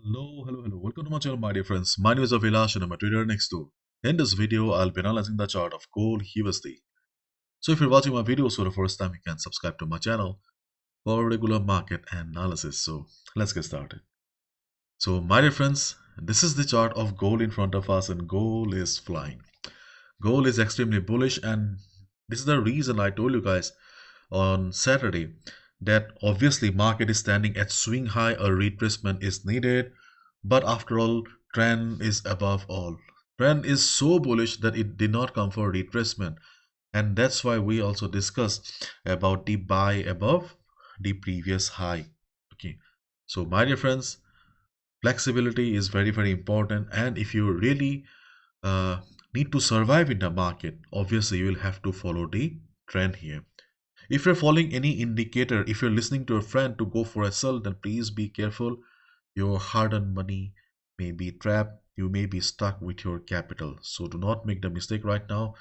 Hello. Welcome to my channel, my dear friends. My name is Avilash and I'm a trader next door. In this video, I'll be analyzing the chart of gold USD. So if you're watching my videos for the first time, you can subscribe to my channel for regular market analysis. So let's get started. So my dear friends, this is the chart of gold in front of us and gold is flying. Gold is extremely bullish and this is the reason I told you guys on Saturday that obviously market is standing at swing high, a retracement is needed, but after all trend is above all. Trend is so bullish that it did not come for retracement, and that's why we also discussed about the buy above the previous high. Okay, so my dear friends, flexibility is very important, and if you really uh, need to survive in the market, obviously you will have to follow the trend here. If you're following any indicator, if you're listening to a friend to go for a sell, then please be careful. Your hard-earned money may be trapped. You may be stuck with your capital. So do not make the mistake right now.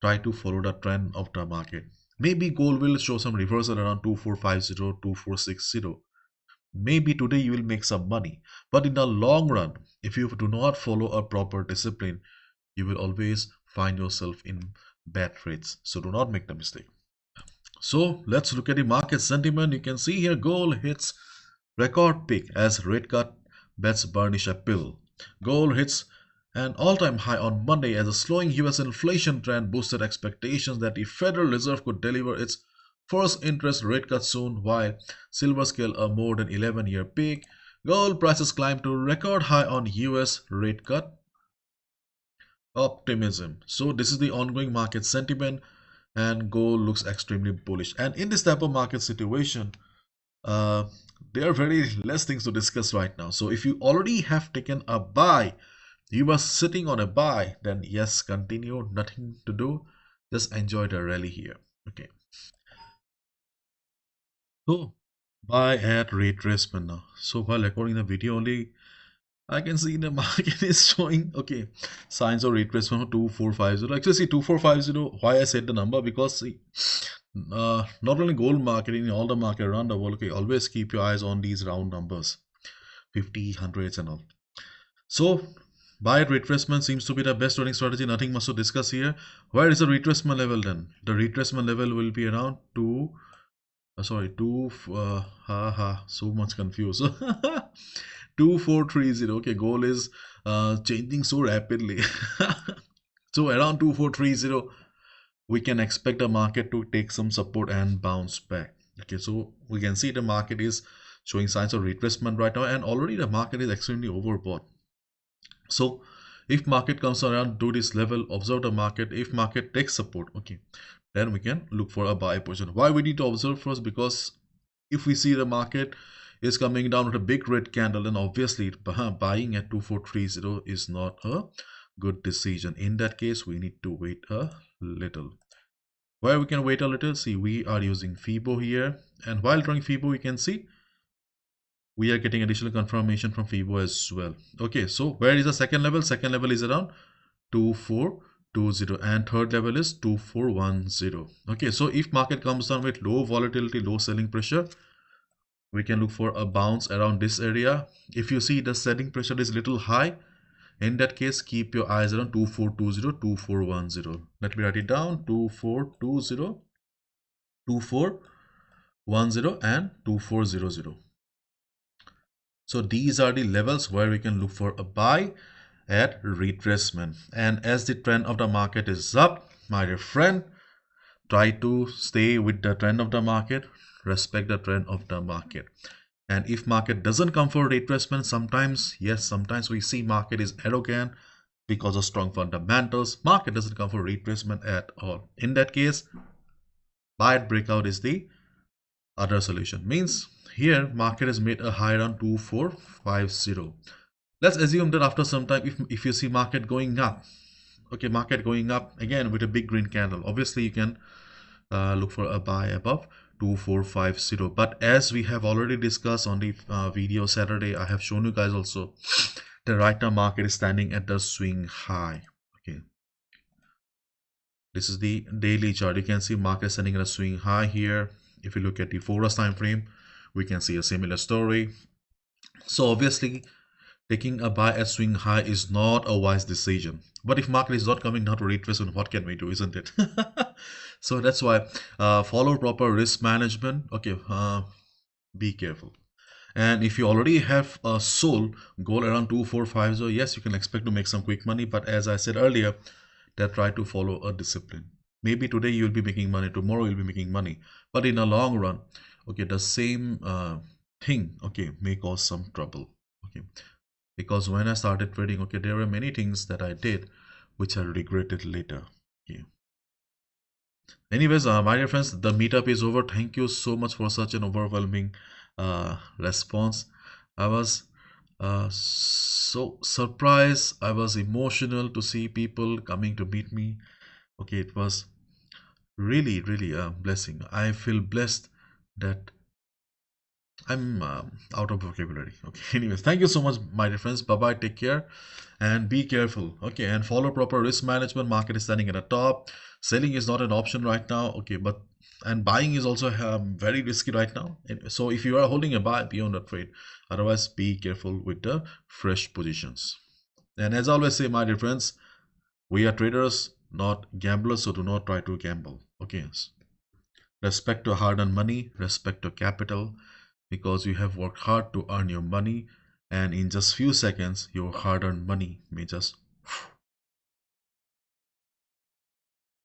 Try to follow the trend of the market. Maybe gold will show some reversal around 2450, 2460. Maybe today you will make some money. But in the long run, if you do not follow a proper discipline, you will always find yourself in bad trades. So do not make the mistake. So let's look at the market sentiment. You can see here gold hits record peak as rate cut bets burnish a pill. Gold hits an all-time high on Monday as a slowing US inflation trend boosted expectations that the Federal Reserve could deliver its first interest rate cut soon, while silver scaled a more than 11-year peak. Gold prices climbed to record high on US rate cut optimism. So this is the ongoing market sentiment and gold looks extremely bullish. And in this type of market situation, uh, there are very less things to discuss right now. So if you already have taken a buy, you are sitting on a buy, then yes, continue, nothing to do. Just enjoy the rally here. Okay. So buy at retracement now. So while recording the video only, I can see the market is showing okay signs of retracement from 2450. Actually, see 2450. Why I said the number because see, not only gold market in all the market around the world. Okay, always keep your eyes on these round numbers, 50, hundreds, and all. So buy at retracement seems to be the best running strategy. Nothing much to discuss here. Where is the retracement level then? The retracement level will be around two. Sorry, two. So much confused. 2430. Okay, goal is changing so rapidly. So around 2430, we can expect the market to take some support and bounce back. Okay, so we can see the market is showing signs of retracement right now, and already the market is extremely overbought. So if market comes around to this level, observe the market. If market takes support, okay, then we can look for a buy position. Why we need to observe first? Because if we see the market is coming down with a big red candle, then obviously buying at 2430 is not a good decision. In that case, we need to wait a little. Where we can wait a little, see, we are using FIBO here, and while drawing FIBO, you can see we are getting additional confirmation from FIBO as well. Okay, so where is the second level? Second level is around 2420 and third level is 2410. Okay, so if market comes down with low volatility, low selling pressure, we can look for a bounce around this area. If you see the selling pressure is little high, in that case keep your eyes around 2420, 2410. Let me write it down: 2420, 2410 and 2400. So these are the levels where we can look for a buy at retracement. And as the trend of the market is up, my dear friend, try to stay with the trend of the market, respect the trend of the market. And if market doesn't come for retracement, sometimes, yes, sometimes we see market is arrogant because of strong fundamentals. Market doesn't come for retracement at all. In that case, buy at breakout is the other solution. Means here market has made a high around 2450. Let's assume that after some time, if you see market going up, okay, market going up again with a big green candle, obviously you can look for a buy above 2450. But as we have already discussed on the video Saturday, I have shown you guys also the right now market is standing at the swing high. Okay, this is the daily chart. You can see market standing at a swing high here. If you look at the 4 hours time frame, we can see a similar story. So obviously Taking a buy at swing high is not a wise decision. But if market is not coming down to retracement, what can we do, isn't it? So that's why follow proper risk management. Okay, be careful. And if you already have a soul goal around 2450, yes, you can expect to make some quick money. But as I said earlier, that try to follow a discipline. Maybe today you'll be making money, tomorrow you'll be making money, but in a long run, okay, the same thing, okay, may cause some trouble. Okay, because when I started trading, okay, there were many things that I did which I regretted later. Okay. Anyways, my dear friends, the meetup is over. Thank you so much for such an overwhelming response. I was so surprised. I was emotional to see people coming to meet me. Okay, it was really, really a blessing. I feel blessed that I'm out of vocabulary. Okay. Anyways, thank you so much, my dear friends. Bye bye. Take care and be careful. Okay. And follow proper risk management. Market is standing at the top. Selling is not an option right now. Okay. But and buying is also very risky right now. And so if you are holding a buy, be on the trade. Otherwise, be careful with the fresh positions. And as I always say, my dear friends, we are traders, not gamblers. So do not try to gamble. Okay. Respect to hard-earned money. Respect to capital, because you have worked hard to earn your money, and in just few seconds your hard-earned money may just